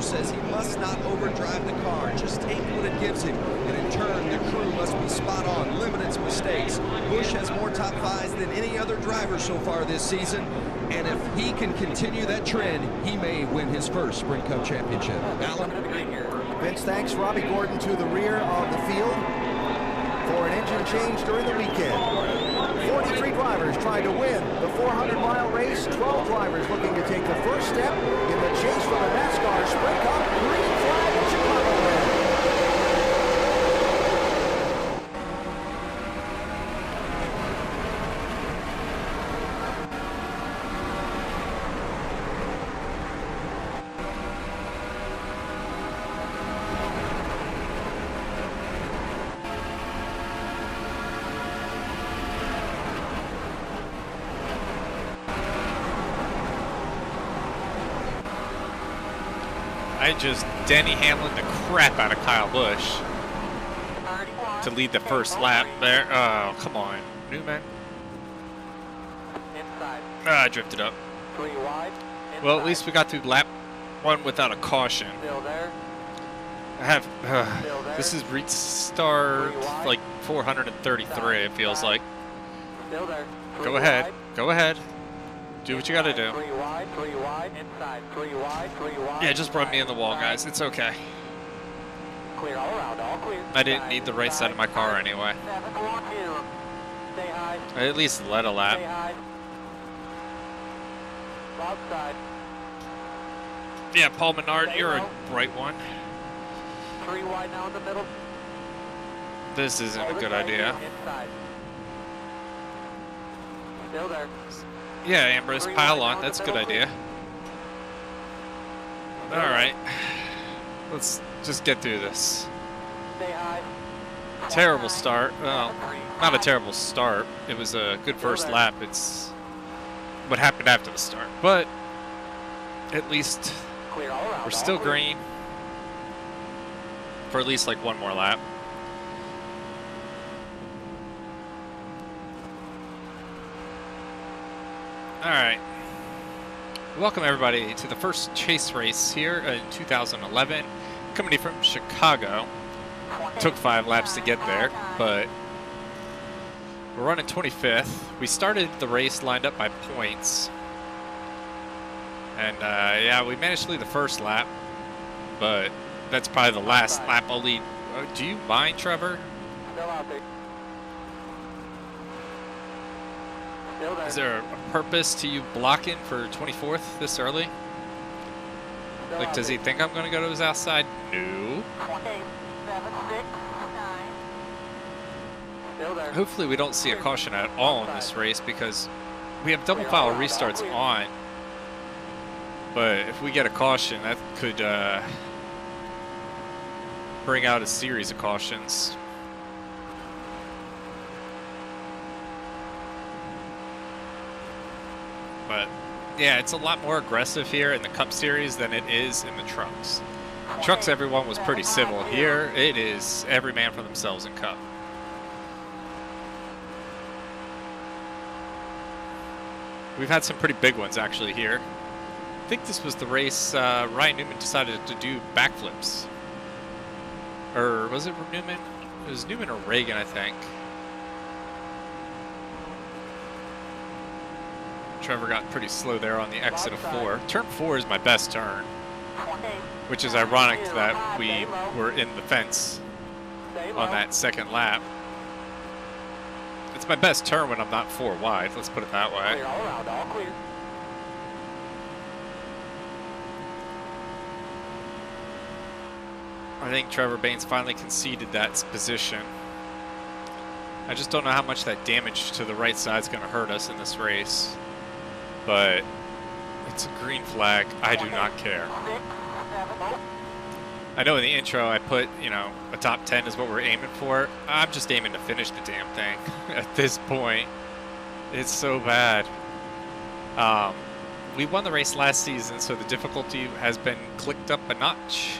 says he must not overdrive the car, just take what it gives him, and in turn, the crew must be spot on, limit its mistakes. Busch has more top fives than any other driver so far this season, and if he can continue that trend, he may win his first Sprint Cup championship. Alan? Vince thanks Robbie Gordon to the rear of the field for an engine change during the weekend. 43 drivers trying to win the 400-mile race. 12 drivers looking to take the first step in the chase for the NASCAR Sprint Cup. Green flag in Chicago. I just Denny Hamlin the crap out of Kyle Busch to lead the first lap there. Oh, come on, Newman. I drifted up. Well, at least we got through lap 1 without a caution. I have, this is restart like 433, it feels like. Go ahead, go ahead. Do what you gotta do. Yeah, just run me in the wall, guys. It's okay. I didn't need the right side of my car anyway. I at least led a lap. Yeah, Paul Menard, you're a bright one. This isn't a good idea. Still there. Yeah, Ambrose, pile on. That's a good idea. All right. Let's just get through this. Terrible start. Well, not a terrible start. It was a good first lap. It's what happened after the start. But at least we're still green for at least like one more lap. All right. Welcome everybody to the first chase race here in 2011, coming in from Chicago. Took 5 laps to get there, but we're running 25th. We started the race lined up by points, and yeah, we managed to lead the first lap, but that's probably the last lap I'll lead. Do you mind, Trevor? Is there a purpose to you blocking for 24th this early? Like, does he think I'm going to go to his outside? No. Hopefully we don't see a caution at all in this race because we have double file restarts on. But if we get a caution, that could bring out a series of cautions. But yeah, it's a lot more aggressive here in the Cup Series than it is in the trucks. Trucks, everyone was pretty civil. Here, it is every man for themselves in Cup. We've had some pretty big ones actually here. I think this was the race Ryan Newman decided to do backflips. Or was it Newman? It was Newman or Reagan, I think. Trevor got pretty slow there on the exit of 4. Turn 4 is my best turn, which is ironic that we were in the fence on that second lap. It's my best turn when I'm not 4 wide, let's put it that way. I think Trevor Baynes finally conceded that position. I just don't know how much that damage to the right side is going to hurt us in this race. But it's a green flag. I do not care. I know in the intro I put, you know, a top 10 is what we're aiming for. I'm just aiming to finish the damn thing at this point. It's so bad. We won the race last season, so the difficulty has been clicked up a notch.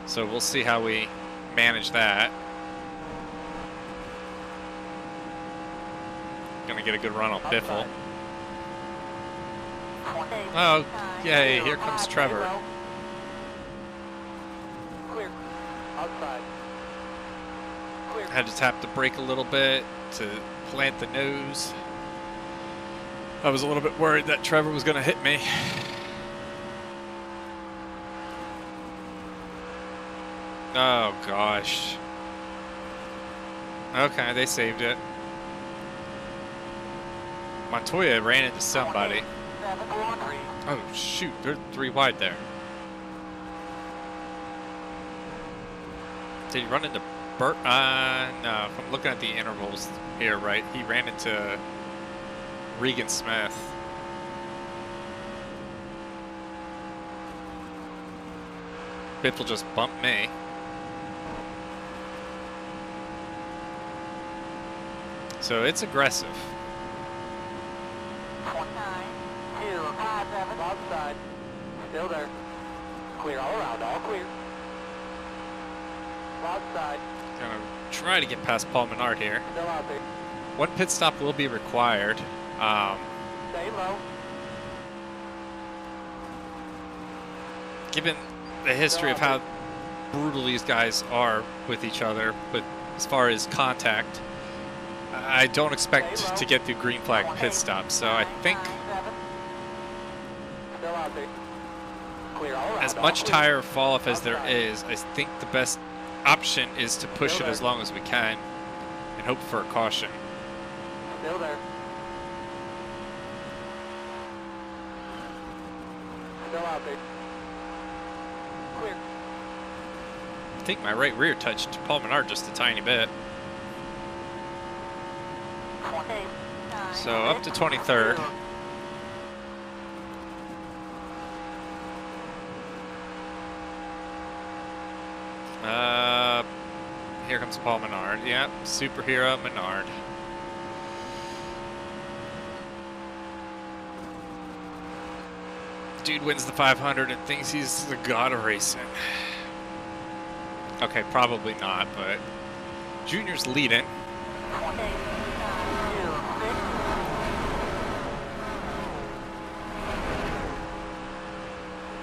So we'll see how we manage that. Gonna get a good run on Biffle. Oh, yay, here comes Trevor. Outside. Clear. Had to tap the brake a little bit to plant the nose. I was a little bit worried that Trevor was going to hit me. Oh, gosh. Okay, they saved it. Montoya ran into somebody. Oh, shoot. They're 3 wide there. Did he run into Burt? No. If I'm looking at the intervals here, right, he ran into Regan Smith. Biffle just bumped me. So it's aggressive. 29, 257. Outside. Still there. Clear all around, all clear. Outside. Gonna try to get past Paul Menard here. Still out there. 1 pit stop will be required. Stay low. Given the history of how brutal these guys are with each other, but as far as contact, I don't expect to get through green flag pit stop. So I think Still out there. Clear all around, as all much clear. tire fall off as there is, I think the best option is to push it as long as we can and hope for a caution. Still there. Still out there. Clear. I think my right rear touched Paul Menard just a tiny bit. 29, So up to 23rd. Here comes Paul Menard. Yep, superhero Menard. Dude wins the 500 and thinks he's the god of racing. Okay, probably not, but Junior's leading. 28, 2,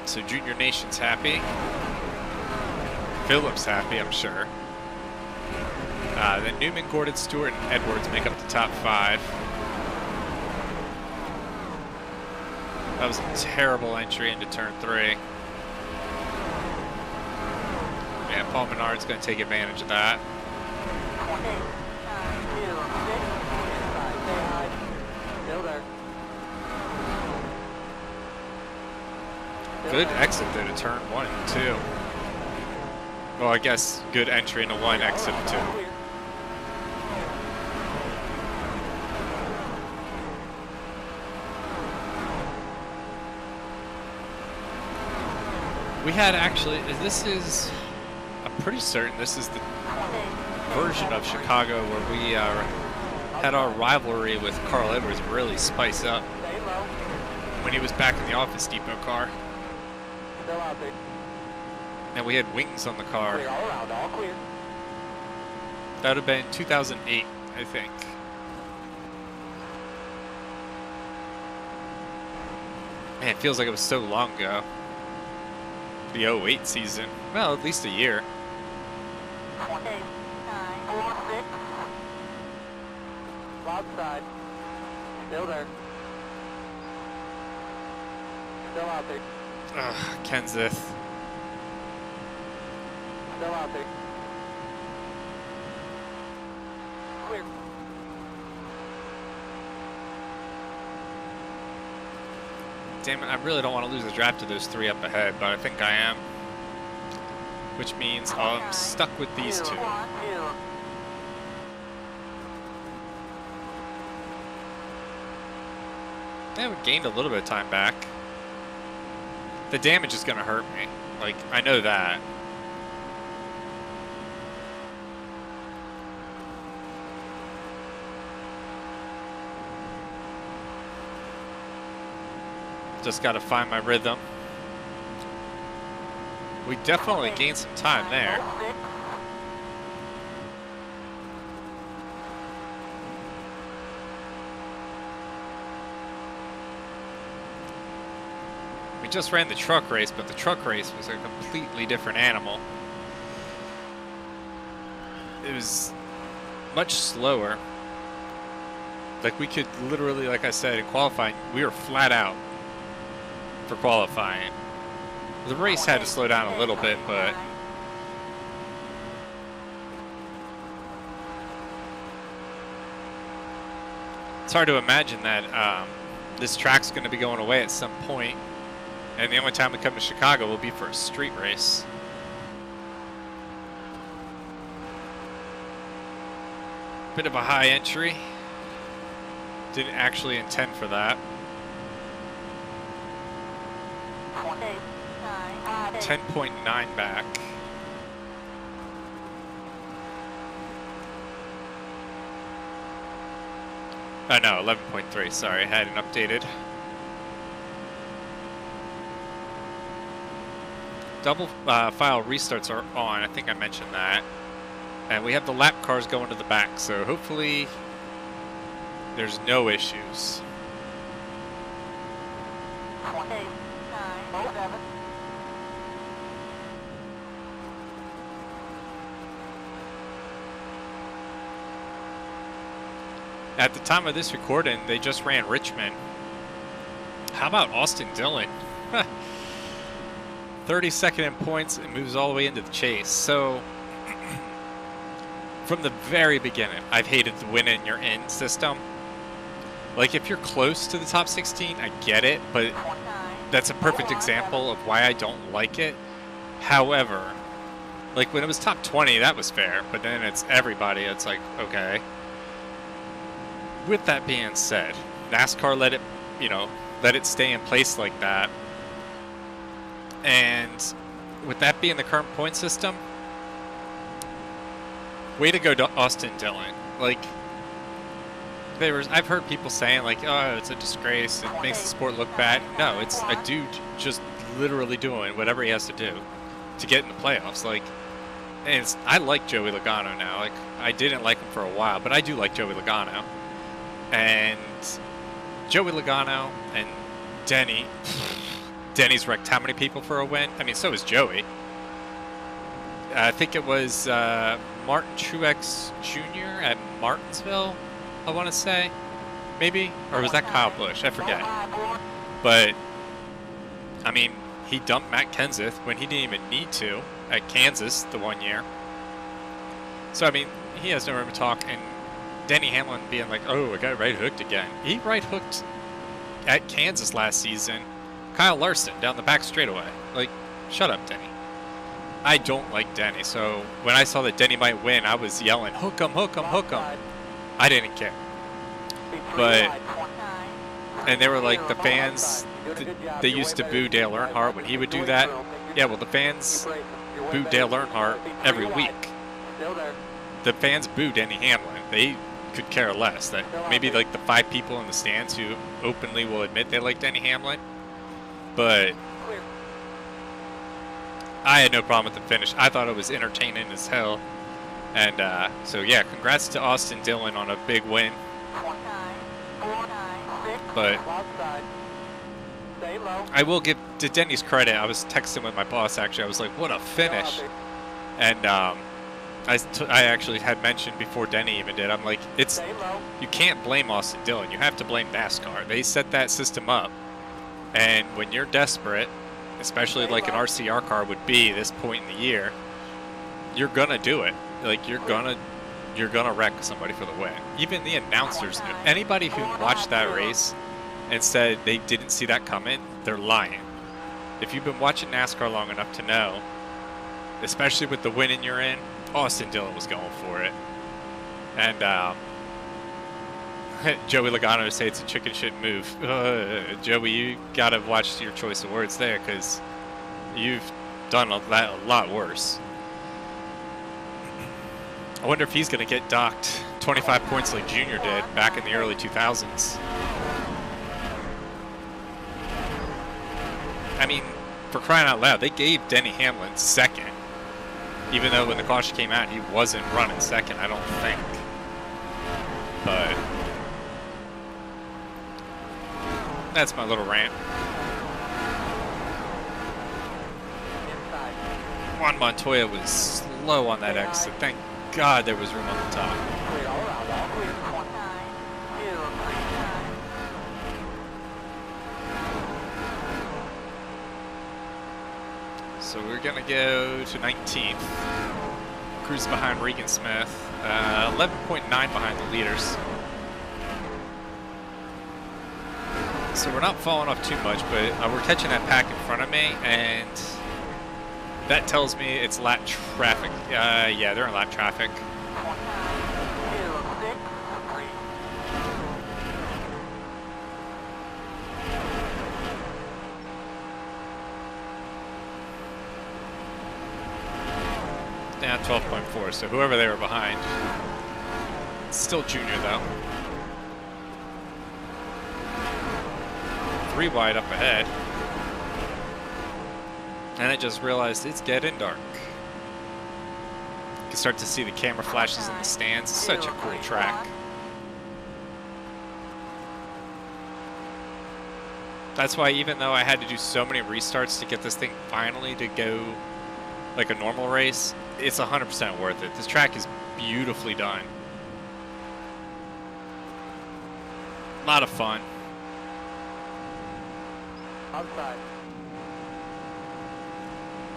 6. So Junior Nation's happy. Phillip's happy, I'm sure. Then Newman, Gordon, Stewart, and Edwards make up the top 5. That was a terrible entry into turn 3. Yeah, Paul Menard's going to take advantage of that. 28, 2, 6. Inside, stay high. Still there. Good exit though to turn 1 and 2. Well, I guess good entry into 1, exit of 2. We had actually, I'm pretty certain this is the version of Chicago where we had our rivalry with Carl Edwards really spice up Stay low. when he was back in the Office Depot car. Still out there. And we had wings on the car. Clear all around, all clear. That would have been 2008, I think. Man, it feels like it was so long ago. The 08 season. Well, at least a year. 28, 9, 4, 6. Outside. Still there. Still out there. Ugh, Kenseth. Still out there. Clear. Damn it, I really don't want to lose the draft to those 3 up ahead, but I think I am. Which means I'm stuck with these 2. 1, 2. Yeah, we gained a little bit of time back. The damage is going to hurt me. Like, I know that. Just got to find my rhythm. We definitely gained some time there. 6. We just ran the truck race, but the truck race was a completely different animal. it was much slower. Like, we could literally, like I said, in qualifying, we were flat out for qualifying. The race had to slow down a little bit, but it's hard to imagine that this track's going to be going away at some point, and the only time we come to Chicago will be for a street race. Bit of a high entry. Didn't actually intend for that. 10.9 back. Oh no, 11.3, sorry, I hadn't updated. Double file restarts are on, I think I mentioned that. And we have the lap cars going to the back, so hopefully there's no issues. At the time of this recording, they just ran Richmond. How about Austin Dillon? 32nd in points and moves all the way into the chase. So, from the very beginning, I've hated the win in your in system. Like, if you're close to the top 16, I get it, but that's a perfect example of why I don't like it. However, like when it was top 20, that was fair, but then it's everybody. It's like, okay. With that being said, NASCAR let it, you know, let it stay in place like that. And with that being the current point system, way to go to Austin Dillon. Like, I've heard people saying like, oh, it's a disgrace, it makes the sport look bad. No, it's a dude just literally doing whatever he has to do to get in the playoffs. Like, and I like Joey Logano now. Like, I didn't like him for a while, but I do like Joey Logano. And Joey Logano and Denny. Denny's wrecked how many people for a win? I mean, so is Joey. I think it was Martin Truex Jr. at Martinsville, I want to say. Maybe? Or was that Kyle Busch? I forget. But, I mean, he dumped Matt Kenseth when he didn't even need to at Kansas the one year. So, I mean, he has no room to talk. And Denny Hamlin being like, oh, I got right hooked again. He right hooked at Kansas last season Kyle Larson down the back straightaway. Like, shut up, Denny. I don't like Denny, so when I saw that Denny might win, I was yelling, hook him, hook him, hook him. I didn't care. But, and they were like, the fans, they used to boo Dale Earnhardt when he would do that. Yeah, well, the fans boo Dale Earnhardt every week. The fans boo Denny Hamlin. They could care less. That maybe like the 5 people in the stands who openly will admit they like Denny Hamlin. But I had no problem with the finish. I thought it was entertaining as hell. And so, yeah, congrats to Austin Dillon on a big win. But I will give to Denny's credit. I was texting with my boss, actually. I was like, what a finish. And I actually had mentioned before Denny even did, I'm like, you can't blame Austin Dillon. You have to blame NASCAR. They set that system up. And when you're desperate, especially like an RCR car would be this point in the year, you're gonna do it. Like, you're gonna wreck somebody for the win. Even the announcers knew. Anybody who watched that race and said they didn't see that coming, they're lying. If you've been watching NASCAR long enough to know, especially with the win you're in, Austin Dillon was going for it. And Joey Logano say it's a chicken shit move. Joey, you gotta watch your choice of words there, because you've done a lot worse. I wonder if he's gonna get docked 25 points like Junior did back in the early 2000s. I mean, for crying out loud, they gave Denny Hamlin second. Even though when the caution came out, he wasn't running second, I don't think. But that's my little rant. Juan Montoya was slow on that exit. God, there was room on the top. Clear all around, all clear. 239. So we're gonna go to 19th. Cruising behind Regan Smith. 11.9 behind the leaders. So we're not falling off too much, but we're catching that pack in front of me, and that tells me it's lap traffic. Yeah, they're in lap traffic. 263. Down 12.4, so whoever they were behind. Still junior though. 3 wide up ahead. And I just realized it's getting dark. You can start to see the camera flashes in the stands. It's such a cool track. That's why even though I had to do so many restarts to get this thing finally to go like a normal race, it's 100% worth it. This track is beautifully done. A lot of fun. Outside.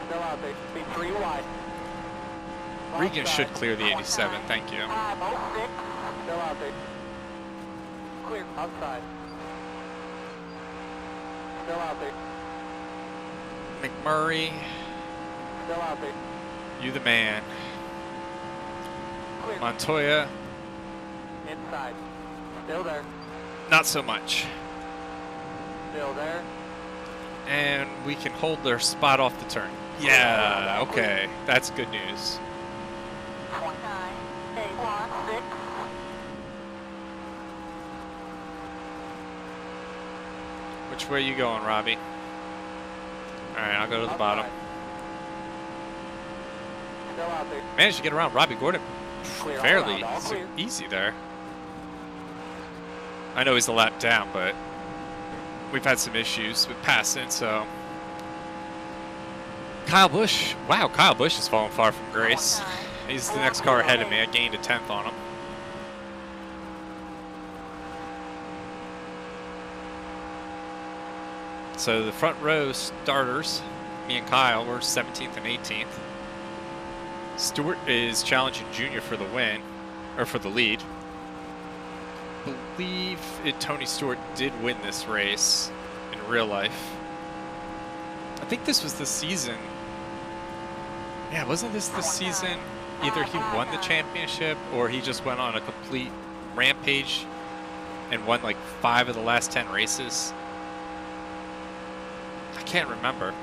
Still out there. Be 3 wide. Regan should clear the 87. Thank you. 506. Still out there. Clear. Outside. Still out there. McMurray, Still out there. you the man. Clear. Montoya, Inside. Still there. not so much. Still there. And we can hold their spot off the turn. Yeah, okay. That's good news. 29. 816. Which way you going, Robbie? Alright, I'll go to the bottom. Still out there. Managed to get around Robbie Gordon Clear all fairly around, all clear. easy there. I know he's a lap down, but we've had some issues with passing, so. Kyle Busch. Wow, Kyle Busch has fallen far from grace. He's the next car ahead of me. I gained a 10th on him. So the front row starters, me and Kyle, we're 17th and 18th. Stewart is challenging Junior for the win, or for the lead. I believe Tony Stewart did win this race in real life. I think this was the season. Yeah, wasn't this the season? Either he won the championship or he just went on a complete rampage and won like 5 of the last 10 races. I can't remember.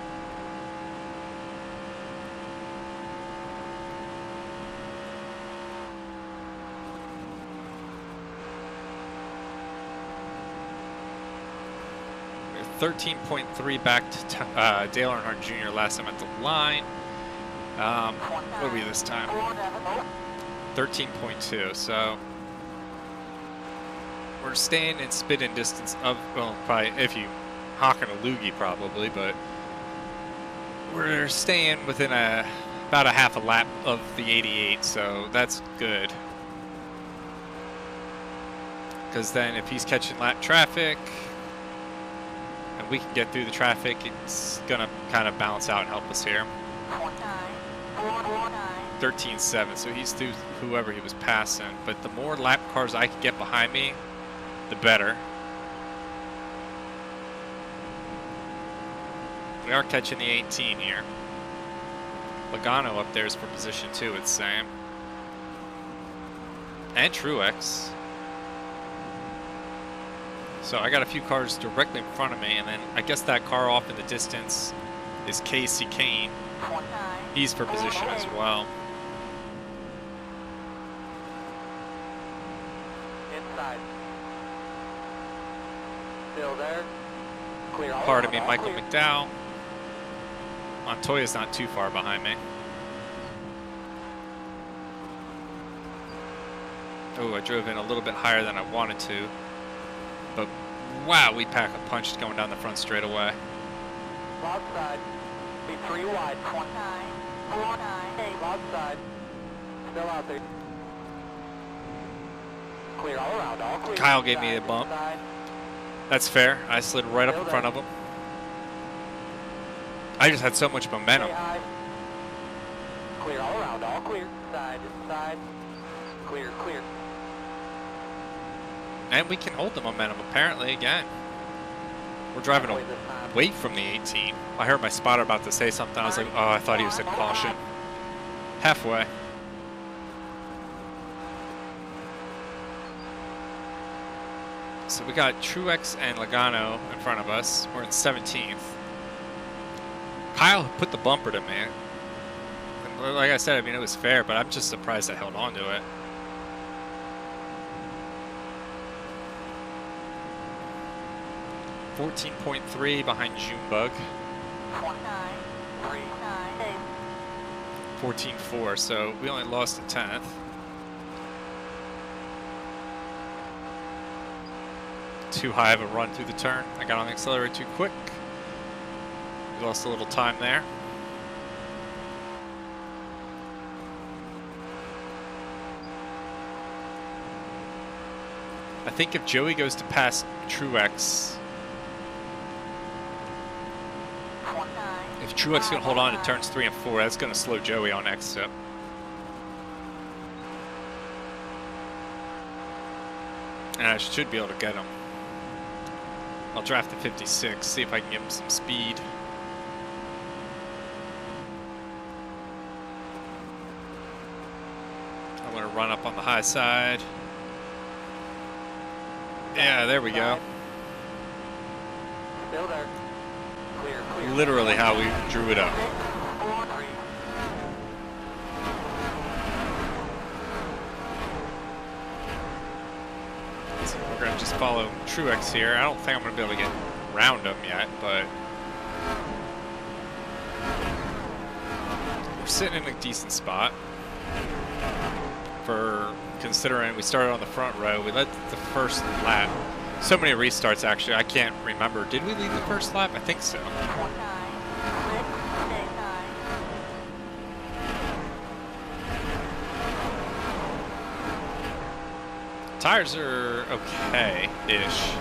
We're 13.3 back to Dale Earnhardt Jr. last time at the line. What are we this time? 13.2, so we're staying in spit-in distance of, well, probably, if you hawking a loogie probably, but we're staying within about a half a lap of the 88, so that's good. Because then if he's catching lap traffic and we can get through the traffic, it's gonna kind of balance out and help us here. 13.7, so he's through whoever he was passing, but the more lap cars I can get behind me, the better. We are catching the 18 here. Logano up there is for position 2, it's Sam. And Truex. So I got a few cars directly in front of me, and then I guess that car off in the distance is Casey Kane. He's for position as well. Inside. Still there. Clear all Pardon me, around, all Michael clear. McDowell. Montoya's not too far behind me. Oh, I drove in a little bit higher than I wanted to. But wow, we pack a punch going down the front straightaway. Outside. Be 3 wide. 29. 49. 8. Outside. Still out there. Clear all around, all clear. Kyle gave me a bump. That's fair. I slid right up in front of him. I just had so much momentum. Clear all around, all clear. Side, side. Clear, clear. And we can hold the momentum, apparently, again. We're driving away from the 18. I heard my spotter about to say something. I was like, oh, I thought he was in caution. Halfway. So we got Truex and Logano in front of us. We're in 17th. Kyle put the bumper to me. And like I said, I mean, it was fair, but I'm just surprised I held on to it. .3 behind Junebug. 14.4, so we only lost a 10th. Too high of a run through the turn. I got on the accelerator too quick. We lost a little time there. I think if Joey goes to pass Truex, if Truex can hold on to turns 3 and 4, that's going to slow Joey on exit. And I should be able to get him. I'll draft the 56, see if I can give him some speed. I'm going to run up on the high side. Yeah, there we go. Still there. Clear, clear. Literally how we drew it up. So we're going to just follow Truex here. I don't think I'm going to be able to get around him yet, but we're sitting in a decent spot for considering we started on the front row. We led the first lap. So many restarts, actually. I can't remember. Did we lead the first lap? I think so. Tires are okay-ish.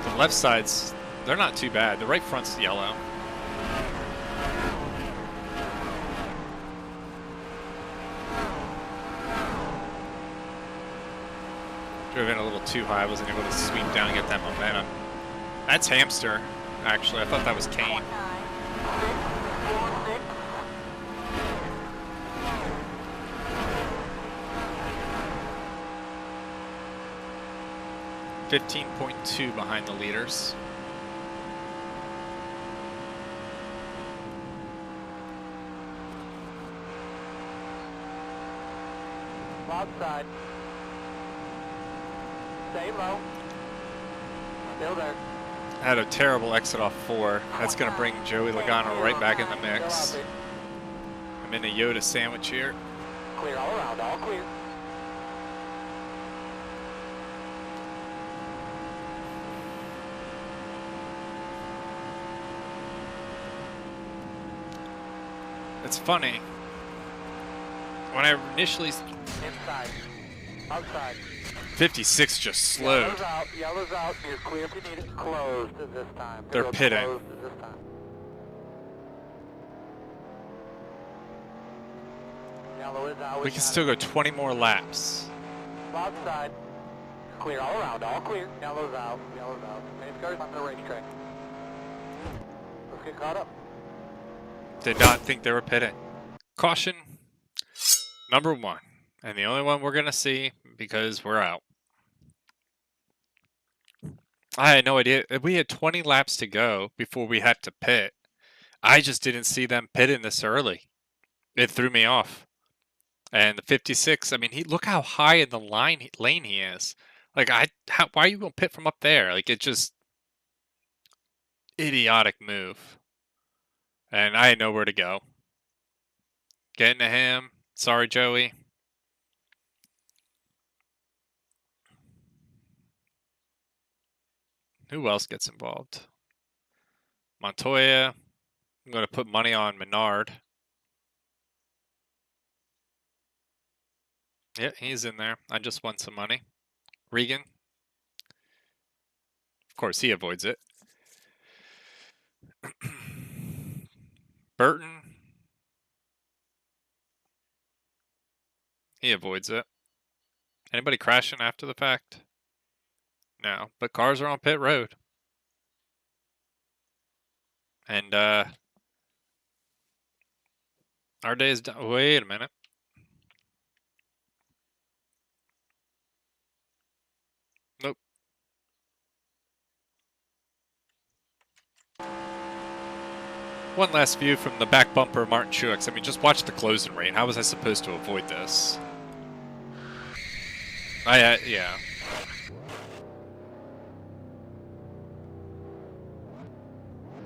The left sides, they're not too bad. The right front's yellow. Driven a little too high. I wasn't able to sweep down and get that momentum. That's Hamster, actually. I thought that was Kane. .2 behind the leaders. Outside. Stay low. Still there. I had a terrible exit off 4. That's going to bring Joey Logano right back in the mix. I'm in a Yoda sandwich here. Clear all around, all clear. It's funny. When I initially... Inside. Outside. 56 just slowed. Yellow's out. You're clear if you need it. Closed this time. They're pitting. Closed this time. Yellow is out. We can still go 20 more laps. Outside. Clear all around. All clear. Yellow's out. Yellow's out. Main cars on the racetrack. Let's get caught up. Did not think they were pitting. Caution number 1. And the only one we're going to see because we're out. I had no idea. We had 20 laps to go before we had to pit. I just didn't see them pitting this early. It threw me off. And the 56, I mean, look how high in the lane he is. Like, why are you going to pit from up there? Like, it just... idiotic move. And I had nowhere to go. Getting to him. Sorry, Joey. Who else gets involved? Montoya. I'm going to put money on Menard. Yeah, he's in there. I just won some money. Regan. Of course, he avoids it. Burton. He avoids it. Anybody crashing after the fact? No, but cars are on pit road. And our day is done. Wait a minute. Nope. One last view from the back bumper of Martin Truex. I mean, just watch the closing rate. How was I supposed to avoid this? Yeah.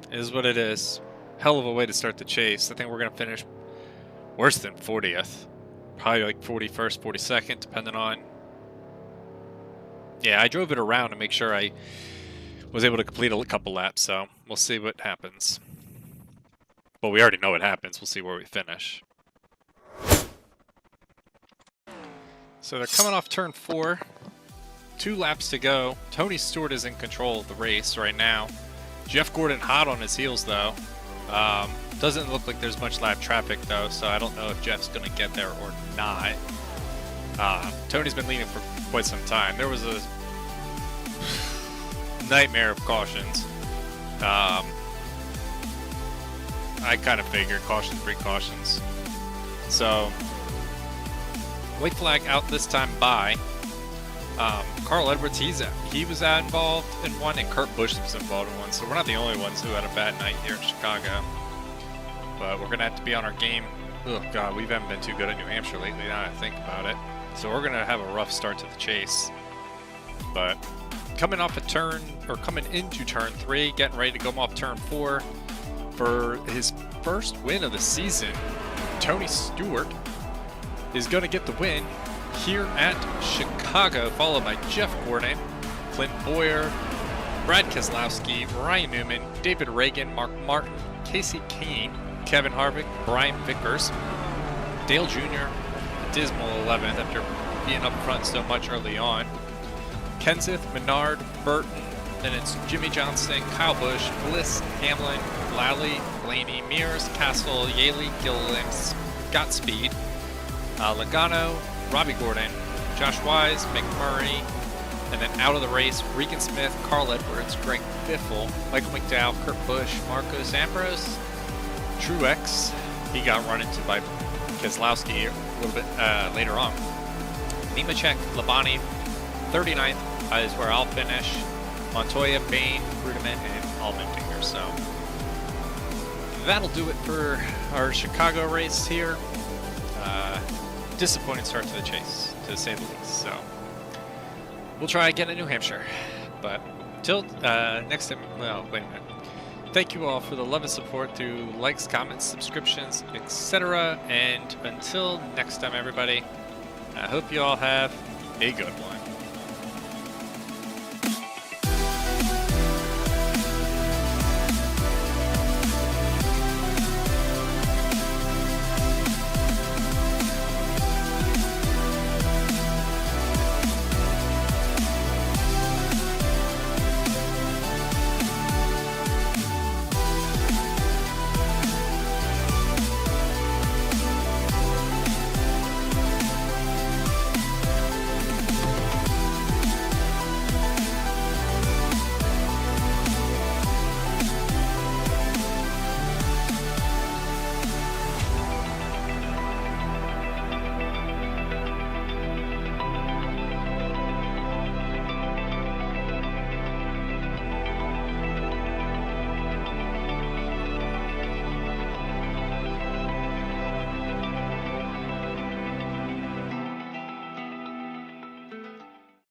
It is what it is. Hell of a way to start the chase. I think we're going to finish worse than 40th. Probably like 41st, 42nd, depending on... Yeah, I drove it around to make sure I was able to complete a couple laps, so we'll see what happens. Well, we already know what happens. We'll see where we finish. So they're coming off turn 4. 2 laps to go. Tony Stewart is in control of the race right now. Jeff Gordon hot on his heels, though. Doesn't look like there's much lap traffic, though, so I don't know if Jeff's going to get there or not. Tony's been leading for quite some time. There was a nightmare of cautions. I kind of figured cautions, precautions. So, white flag out this time by Carl Edwards. He was involved in one, and Kurt Busch was involved in one. So we're not the only ones who had a bad night here in Chicago. But we're gonna have to be on our game. Oh God, we haven't been too good at New Hampshire lately. Now that I think about it, so we're gonna have a rough start to the chase. But coming off a turn, or coming into turn 3, getting ready to go off turn 4 for his first win of the season. Tony Stewart is gonna get the win here at Chicago, followed by Jeff Gordon, Clint Boyer, Brad Keselowski, Ryan Newman, David Reagan, Mark Martin, Casey Kane, Kevin Harvick, Brian Vickers, Dale Jr., dismal 11th after being up front so much early on, Kenseth, Menard, Burton, then it's Jimmy Johnson, Kyle Busch, Bliss, Hamlin, Lally, Blaney, Mears, Castle, Yaley, Gilliland, Scott Speed, Logano, Robbie Gordon, Josh Wise, McMurray, and then out of the race, Regan Smith, Carl Edwards, Greg Biffle, Michael McDowell, Kurt Busch, Marcos Ambrose, Truex. He got run into by Keselowski a little bit later on. Nemechek, Labonte, 39th is where I'll finish. Montoya, Bain, Rudiment, and Allmendinger. So that'll do it for our Chicago race here. Disappointing start to the chase, to say the least. So we'll try again in New Hampshire. But till next time, well, wait a minute. Thank you all for the love and support through likes, comments, subscriptions, etc. And until next time, everybody, I hope you all have a good one.